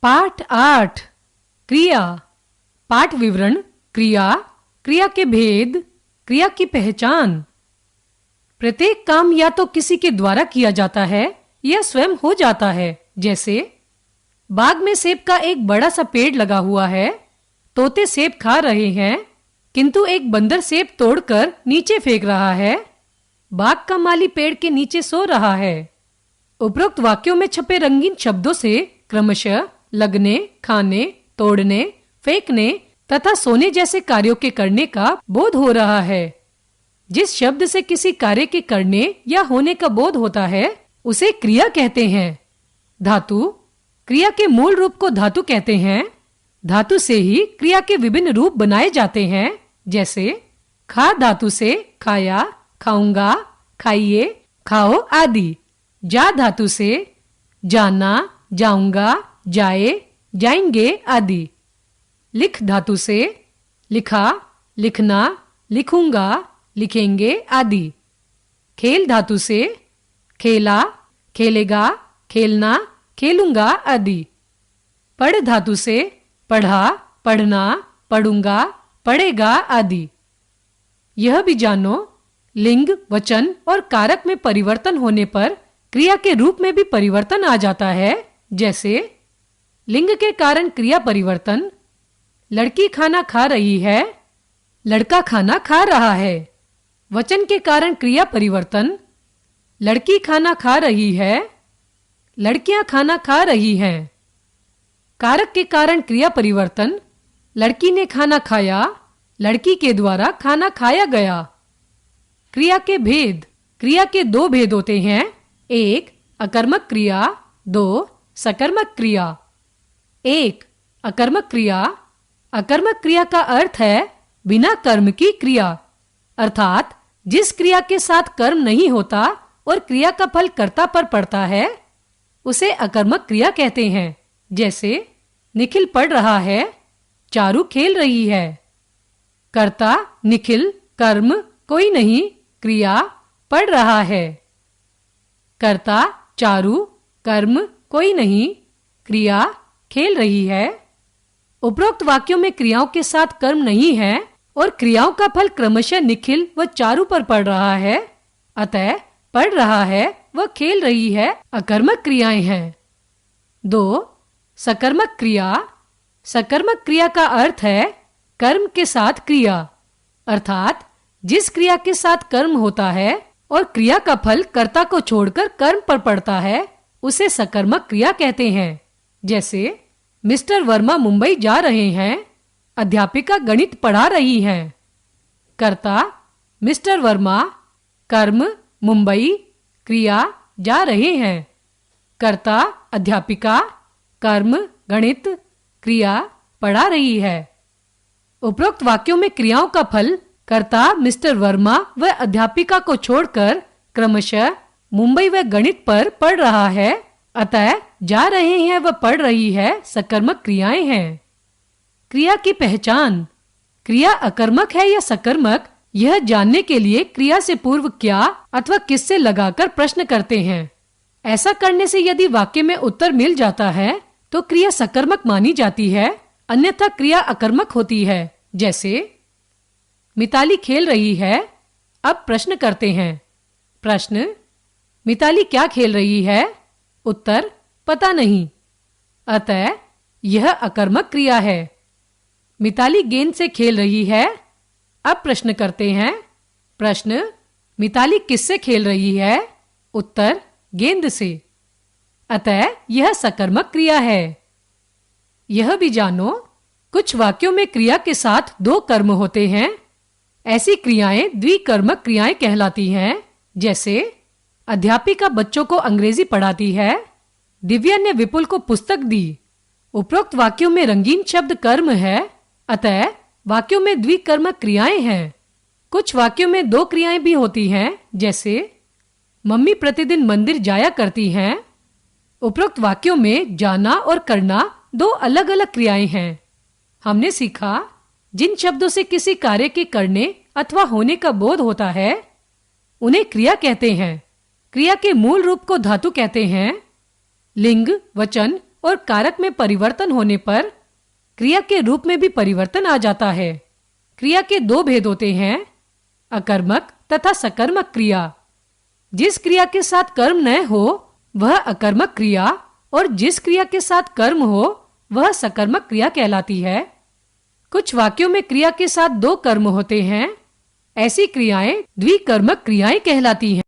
पाठ 8 क्रिया। पाठ विवरण। क्रिया, क्रिया के भेद, क्रिया की पहचान। प्रत्येक काम या तो किसी के द्वारा किया जाता है या स्वयं हो जाता है। जैसे बाग में सेब का एक बड़ा सा पेड़ लगा हुआ है। तोते सेब खा रहे हैं, किंतु एक बंदर सेब तोड़कर नीचे फेंक रहा है। बाग का माली पेड़ के नीचे सो रहा है। उपरोक्त वाक्यों में छपे रंगीन शब्दों से क्रमशः लगने, खाने, तोड़ने, फेंकने तथा सोने जैसे कार्यों के करने का बोध हो रहा है। जिस शब्द से किसी कार्य के करने या होने का बोध होता है उसे क्रिया कहते हैं। धातु। क्रिया के मूल रूप को धातु कहते हैं। धातु से ही क्रिया के विभिन्न रूप बनाए जाते हैं। जैसे खा धातु से खाया, खाऊंगा, खाइए, खाओ आदि। जा धातु से जाना, जाऊंगा, जाए, जाएंगे आदि। लिख धातु से लिखा, लिखना, लिखूंगा, लिखेंगे आदि। खेल धातु से खेला, खेलेगा, खेलना, खेलूंगा आदि। पढ़ धातु से पढ़ा, पढ़ना, पढ़ूंगा, पढ़ेगा आदि। यह भी जानो, लिंग, वचन और कारक में परिवर्तन होने पर क्रिया के रूप में भी परिवर्तन आ जाता है। जैसे लिंग के कारण क्रिया परिवर्तन। लड़की खाना खा रही है, लड़का खाना खा रहा है। वचन के कारण क्रिया परिवर्तन। लड़की खाना खा रही है, लड़कियां खाना खा रही हैं। कारक के कारण क्रिया परिवर्तन। लड़की ने खाना खाया, लड़की के द्वारा खाना खाया गया। क्रिया के भेद। क्रिया के दो भेद होते हैं। एक अकर्मक क्रिया, दो सकर्मक क्रिया। एक अकर्मक क्रिया। अकर्मक क्रिया का अर्थ है बिना कर्म की क्रिया, अर्थात जिस क्रिया के साथ कर्म नहीं होता और क्रिया का फल कर्ता पर पड़ता है उसे अकर्मक क्रिया कहते हैं। जैसे निखिल पढ़ रहा है, चारू खेल रही है। कर्ता निखिल, कर्म कोई नहीं, क्रिया पढ़ रहा है। कर्ता चारू, कर्म कोई नहीं, क्रिया खेल रही है। उपरोक्त वाक्यों में क्रियाओं के साथ कर्म नहीं है और क्रियाओं का फल क्रमशः निखिल व चारू पर पड़ रहा है, अतः पढ़ रहा है व खेल रही है अकर्मक क्रियाएं हैं। दो सकर्मक क्रिया। सकर्मक क्रिया का अर्थ है कर्म के साथ क्रिया, अर्थात जिस क्रिया के साथ कर्म होता है और क्रिया का फल कर्ता को छोड़कर कर्म पर पड़ता है उसे सकर्मक क्रिया कहते हैं। जैसे मिस्टर वर्मा मुंबई जा रहे हैं, अध्यापिका गणित पढ़ा रही हैं। कर्ता मिस्टर वर्मा, कर्म मुंबई, क्रिया जा रहे हैं। कर्ता अध्यापिका, कर्म गणित, क्रिया पढ़ा रही है। उपरोक्त वाक्यों में क्रियाओं का फल कर्ता मिस्टर वर्मा व अध्यापिका को छोड़कर क्रमशः मुंबई व गणित पर पढ़ रहा है, अतः जा रहे हैं व पढ़ रही है सकर्मक क्रियाएं हैं। क्रिया की पहचान। क्रिया अकर्मक है या सकर्मक यह जानने के लिए क्रिया से पूर्व क्या अथवा किससे लगाकर प्रश्न करते हैं। ऐसा करने से यदि वाक्य में उत्तर मिल जाता है तो क्रिया सकर्मक मानी जाती है, अन्यथा क्रिया अकर्मक होती है। जैसे मिताली खेल रही है। अब प्रश्न करते हैं। प्रश्न मिताली क्या खेल रही है? उत्तर पता नहीं, अतः यह अकर्मक क्रिया है। मिताली गेंद से खेल रही है। अब प्रश्न करते हैं। प्रश्न मिताली किससे खेल रही है? उत्तर गेंद से, अतः यह सकर्मक क्रिया है। यह भी जानो, कुछ वाक्यों में क्रिया के साथ दो कर्म होते हैं। ऐसी क्रियाएं द्विकर्मक क्रियाएं कहलाती हैं। जैसे अध्यापिका बच्चों को अंग्रेजी पढ़ाती है, दिव्या ने विपुल को पुस्तक दी। उपरोक्त वाक्यों में रंगीन शब्द कर्म है, अतः वाक्यों में द्विकर्मक क्रियाएं हैं। कुछ वाक्यों में दो क्रियाएं भी होती हैं। जैसे मम्मी प्रतिदिन मंदिर जाया करती हैं। उपरोक्त वाक्यों में जाना और करना दो अलग अलग क्रियाएं हैं। हमने सीखा, जिन शब्दों से किसी कार्य के करने अथवा होने का बोध होता है उन्हें क्रिया कहते हैं। क्रिया के मूल रूप को धातु कहते हैं। लिंग, वचन और कारक में परिवर्तन होने पर क्रिया के रूप में भी परिवर्तन आ जाता है। क्रिया के दो भेद होते हैं, अकर्मक तथा सकर्मक क्रिया। जिस क्रिया के साथ कर्म न हो वह अकर्मक क्रिया और जिस क्रिया के साथ कर्म हो वह सकर्मक क्रिया कहलाती है। कुछ वाक्यों में क्रिया के साथ दो कर्म होते हैं, ऐसी क्रियाएं द्विकर्मक क्रियाएं कहलाती हैं।